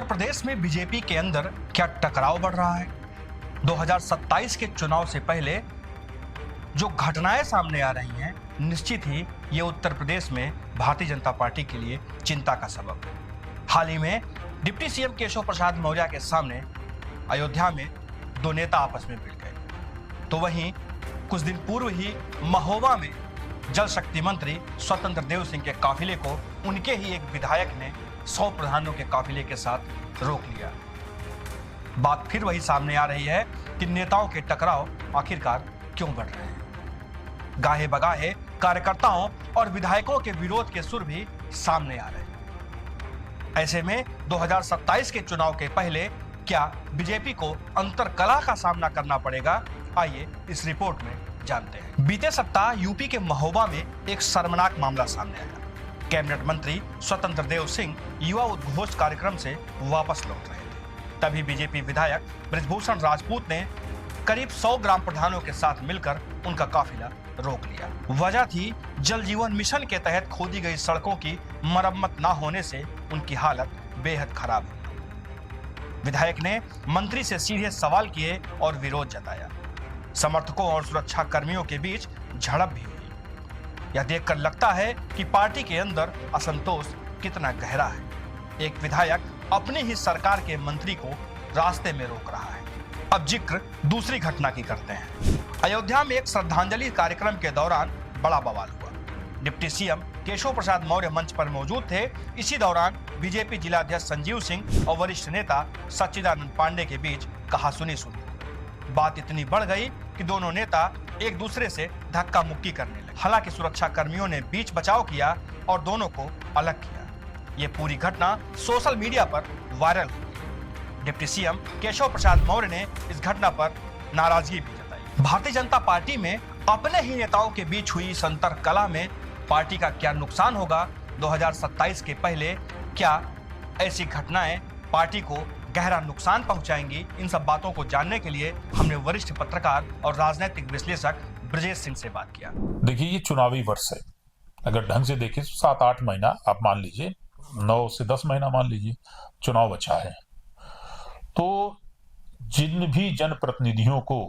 प्रदेश में बीजेपी के अंदर क्या टकराव बढ़ रहा है? 2027 के चुनाव से पहले जो घटनाएं सामने आ रही हैं, निश्चित ही ये उत्तर प्रदेश में भारतीय जनता पार्टी के लिए चिंता का सबब है। हाल ही में डिप्टी सीएम केशव प्रसाद मौर्य के सामने अयोध्या में दो नेता आपस में भिड़ गए, तो वहीं कुछ दिन पूर्व ही महोबा में जल शक्ति मंत्री स्वतंत्र देव सिंह के काफिले को उनके ही एक विधायक ने 100 प्रधानों के काफिले के साथ रोक लिया। बात फिर वही सामने आ रही है कि नेताओं के टकराव आखिरकार क्यों बढ़ रहे हैं। गाहे बगाहे कार्यकर्ताओं और विधायकों के विरोध के सुर भी सामने आ रहे हैं। ऐसे में 2027 के चुनाव के पहले क्या बीजेपी को अंतरकलह का सामना करना पड़ेगा? आइए इस रिपोर्ट में जानते हैं। बीते सप्ताह यूपी के महोबा में एक शर्मनाक मामला सामने आया। कैबिनेट मंत्री स्वतंत्र देव सिंह युवा उद्घोष कार्यक्रम से वापस लौट रहे थे, तभी बीजेपी विधायक बृजभूषण राजपूत ने करीब 100 ग्राम प्रधानों के साथ मिलकर उनका काफिला रोक लिया। वजह थी जल जीवन मिशन के तहत खोदी गई सड़कों की मरम्मत न होने से उनकी हालत बेहद खराब हुई। विधायक ने मंत्री से सीधे सवाल किए और विरोध जताया। समर्थकों और सुरक्षा कर्मियों के बीच झड़प भी हुई। यह देखकर लगता है कि पार्टी के अंदर असंतोष कितना गहरा है। एक विधायक अपनी ही सरकार के मंत्री को रास्ते में रोक रहा है। अब जिक्र दूसरी घटना की करते हैं। अयोध्या में एक श्रद्धांजलि कार्यक्रम के दौरान बड़ा बवाल हुआ। डिप्टी सीएम केशव प्रसाद मौर्य मंच पर मौजूद थे। इसी दौरान बीजेपी जिलाध्यक्ष संजीव सिंह और वरिष्ठ नेता सच्चिदानंद पांडे के बीच कहासुनी शुरू हुई। बात इतनी बढ़ गई कि दोनों नेता एक दूसरे से धक्का मुक्की करने लगे। हालांकि सुरक्षा कर्मियों ने बीच बचाव किया और दोनों को अलग किया। ये पूरी घटना सोशल मीडिया पर वायरल हो गई। डिप्टी सीएम केशव प्रसाद मौर्य ने इस घटना पर नाराजगी भी जताई। भारतीय जनता पार्टी में अपने ही नेताओं के बीच हुई इस अंतरकलह में पार्टी का क्या नुकसान होगा? 2027 के पहले क्या ऐसी घटनाएं पार्टी को गहरा नुकसान पहुंचाएंगी? इन सब बातों को जानने के लिए हमने वरिष्ठ पत्रकार और राजनीतिक विश्लेषक ब्रजेश सिंह से बात किया। देखिए, ये चुनावी वर्ष है। अगर ढंग से देखें 7-8 महीना आप मान लीजिए, 9 से 10 महीना मान लीजिए चुनाव बचा है, तो जिन भी जनप्रतिनिधियों को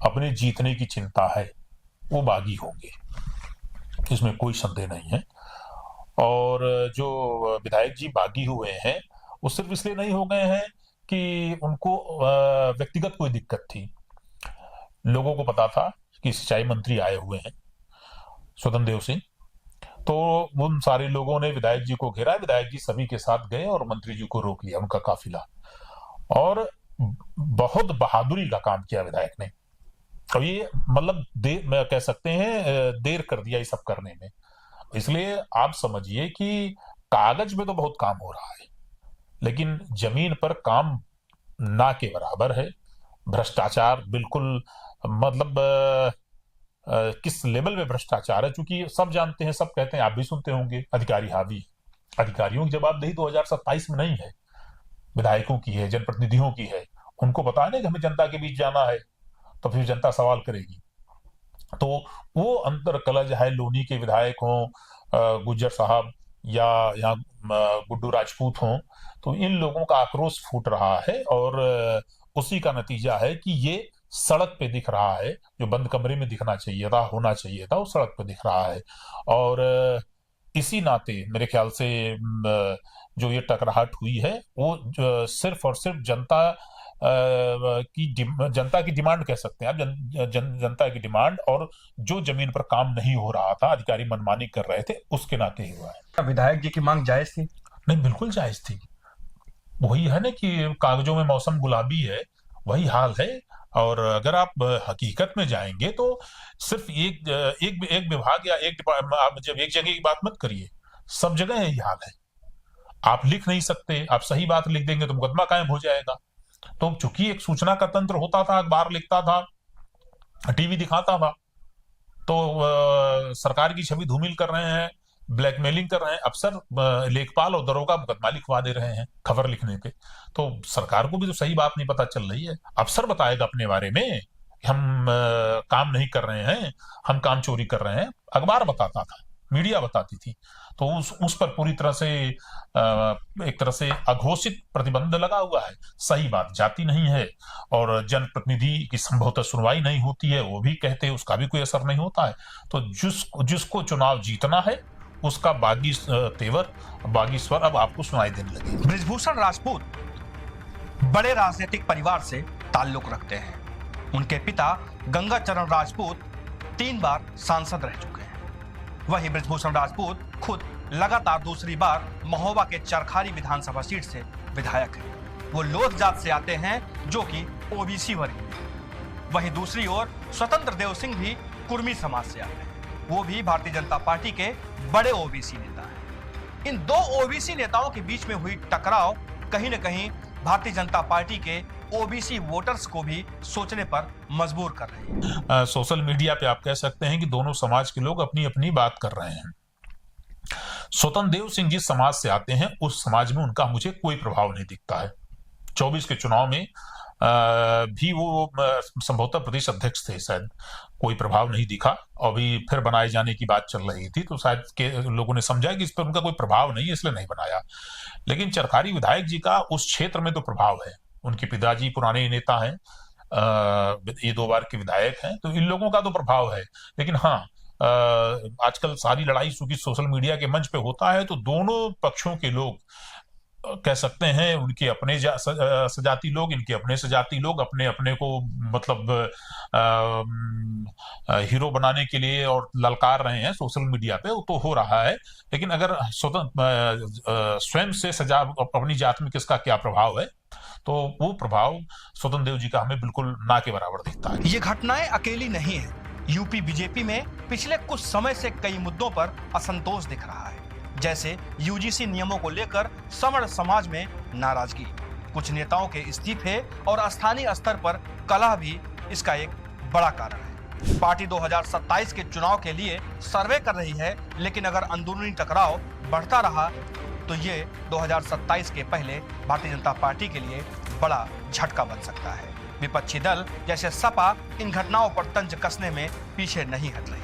अपने जीतने की चिंता है वो बागी होंगे, इसमें कोई संदेह नहीं है। और जो विधायक जी बागी हुए हैं वो सिर्फ इसलिए नहीं हो गए हैं कि उनको व्यक्तिगत कोई दिक्कत थी। लोगों को पता था कि सिंचाई मंत्री आए हुए हैं स्वतंत्र देव सिंह, तो उन सारे लोगों ने विधायक जी को घेरा। विधायक जी सभी के साथ गए और मंत्री जी को रोक लिया, उनका काफिला। और बहुत बहादुरी का काम किया विधायक ने। अब ये मतलब मैं कह सकते हैं देर कर दिया ये सब करने में। इसलिए आप समझिए कि कागज में तो बहुत काम हो रहा है, लेकिन जमीन पर काम ना के बराबर है। भ्रष्टाचार बिल्कुल मतलब किस लेवल में भ्रष्टाचार है, क्योंकि सब जानते हैं, सब कहते हैं, आप भी सुनते होंगे, अधिकारी हावी। अधिकारियों की जवाबदेही 2027 में नहीं है, विधायकों की है, जनप्रतिनिधियों की है। उनको पता है ना कि हमें जनता के बीच जाना है, तो फिर जनता सवाल करेगी। तो वो अंतरकलह है, लोनी के विधायक हों, गुज्जर साहब या यहाँ गुड्डू राजपूत हों, तो इन लोगों का आक्रोश फूट रहा है। और उसी का नतीजा है कि ये सड़क पे दिख रहा है। जो बंद कमरे में दिखना चाहिए था, होना चाहिए था, वो सड़क पे दिख रहा है। और इसी नाते मेरे ख्याल से जो ये टकराहट हुई है वो सिर्फ और सिर्फ जनता की डिमांड कह सकते हैं आप, जनता की डिमांड, और जो जमीन पर काम नहीं हो रहा था, अधिकारी मनमानी कर रहे थे, उसके नाते ही हुआ है। विधायक जी की मांग जायज थी? नहीं, बिल्कुल जायज थी। वही है ना कि कागजों में मौसम गुलाबी है, वही हाल है। और अगर आप हकीकत में जाएंगे तो सिर्फ एक विभाग या आप जब एक जगह की बात मत करिए, सब जगह यही हाल है। आप लिख नहीं सकते, आप सही बात लिख देंगे तो मुकदमा कायम हो जाएगा। तो चूंकि एक सूचना का तंत्र होता था, अखबार लिखता था, टीवी दिखाता था, तो सरकार की छवि धूमिल कर रहे हैं, ब्लैकमेलिंग कर रहे हैं। अफसर, लेखपाल और दरोगा मुकदमा लिखवा दे रहे हैं खबर लिखने पे। तो सरकार को भी तो सही बात नहीं पता चल रही है। अफसर बताएगा अपने बारे में हम काम नहीं कर रहे हैं, हम काम चोरी कर रहे हैं, अखबार बताता था, मीडिया बताती थी। तो उस पर पूरी तरह से एक तरह से अघोषित प्रतिबंध लगा हुआ है। सही बात जाती नहीं है और जनप्रतिनिधि की संभवतः सुनवाई नहीं होती है, वो भी कहते हैं उसका भी कोई असर नहीं होता है। तो जिसको चुनाव जीतना है उसका बागी तेवर, बागी स्वर अब आपको सुनाई देने लगे। बृजभूषण राजपूत बड़े राजनीतिक परिवार से ताल्लुक रखते हैं। उनके पिता गंगाचरण राजपूत 3 बार सांसद रह चुके हैं। वहीं बृजभूषण राजपूत खुद लगातार दूसरी बार महोबा के चरखारी विधानसभा सीट से विधायक हैं। वो लोध जात से आते हैं जो कि ओबीसी वर्ग में। वहीं दूसरी ओर स्वतंत्र देव सिंह भी कुर्मी समाज से आते हैं। वो भी भारतीय जनता पार्टी के बड़े ओबीसी नेता हैं। इन 2 ओबीसी नेताओं के बीच में हुई टकराव कहीं न कहीं भारतीय जनता पार्टी के ओबीसी वोटर्स को भी सोचने पर मजबूर कर रही है। सोशल मीडिया पे आप कह सकते हैं कि दोनों समाज के लोग अपनी अपनी बात कर रहे हैं। स्वतंत्र देव सिंह जिस समाज से आते हैं उस समाज में उनका मुझे कोई प्रभाव नहीं दिखता है। 24 के चुनाव में भी वो संभवतः प्रदेश अध्यक्ष थे, शायद कोई प्रभाव नहीं दिखा। अभी फिर बनाए जाने की बात चल रही थी तो शायद के लोगों ने समझा कि इस पर उनका कोई प्रभाव नहीं है इसलिए नहीं बनाया। लेकिन चरखारी विधायक जी का उस क्षेत्र में तो प्रभाव है। उनके पिताजी पुराने नेता हैं, ये 2 बार के विधायक हैं, तो इन लोगों का तो प्रभाव है। लेकिन हाँ, आजकल सारी लड़ाई चूंकि सोशल मीडिया के मंच पे होता है तो दोनों पक्षों के लोग कह सकते हैं, उनके अपने सजाती लोग, इनके अपने सजाती लोग अपने अपने को मतलब हीरो बनाने के लिए और ललकार रहे हैं सोशल मीडिया पे। वो तो हो रहा है, लेकिन अगर स्वयं से सजा अपनी जात में किसका क्या प्रभाव है तो वो प्रभाव स्वतंत्र देव जी का हमें बिल्कुल ना के बराबर दिखता है। ये घटनाएं अकेली नहीं है। यूपी बीजेपी में पिछले कुछ समय से कई मुद्दों पर असंतोष दिख रहा है, जैसे यूजीसी नियमों को लेकर सवर्ण समाज में नाराजगी, कुछ नेताओं के इस्तीफे और स्थानीय स्तर पर कलह भी इसका एक बड़ा कारण है। पार्टी 2027 के चुनाव के लिए सर्वे कर रही है, लेकिन अगर अंदरूनी टकराव बढ़ता रहा तो ये 2027 के पहले भारतीय जनता पार्टी के लिए बड़ा झटका बन सकता है। विपक्षी दल जैसे सपा इन घटनाओं पर तंज कसने में पीछे नहीं हट रही।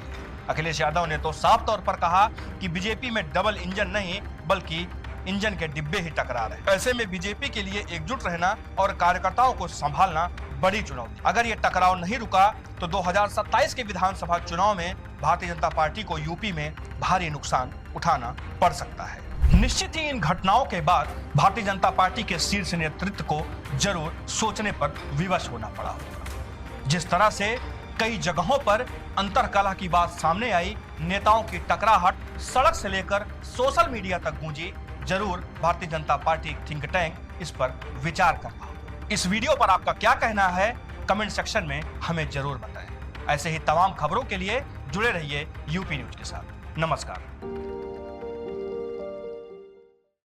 अखिलेश यादव ने तो साफ तौर पर कहा कि बीजेपी में डबल इंजन नहीं बल्कि इंजन के डिब्बे ही टकरा रहे। ऐसे में बीजेपी के लिए एकजुट रहना और कार्यकर्ताओं को संभालना बड़ी चुनौती। अगर ये टकराव नहीं रुका तो 2027 के विधानसभा चुनाव में भारतीय जनता पार्टी को यूपी में भारी नुकसान उठाना पड़ सकता है। निश्चित ही इन घटनाओं के बाद भारतीय जनता पार्टी के शीर्ष नेतृत्व को जरूर सोचने पर विवश होना पड़ा होगा। जिस तरह से कई जगहों पर अंतरकलह की बात सामने आई, नेताओं की टकराहट सड़क से लेकर सोशल मीडिया तक गूंजी, जरूर Bharatiya Janata party think tank इस पर विचार कर रहा हो। इस वीडियो पर आपका क्या कहना है कमेंट सेक्शन में हमें जरूर बताएं। ऐसे ही तमाम खबरों के लिए जुड़े रहिए यूपी न्यूज के साथ। नमस्कार।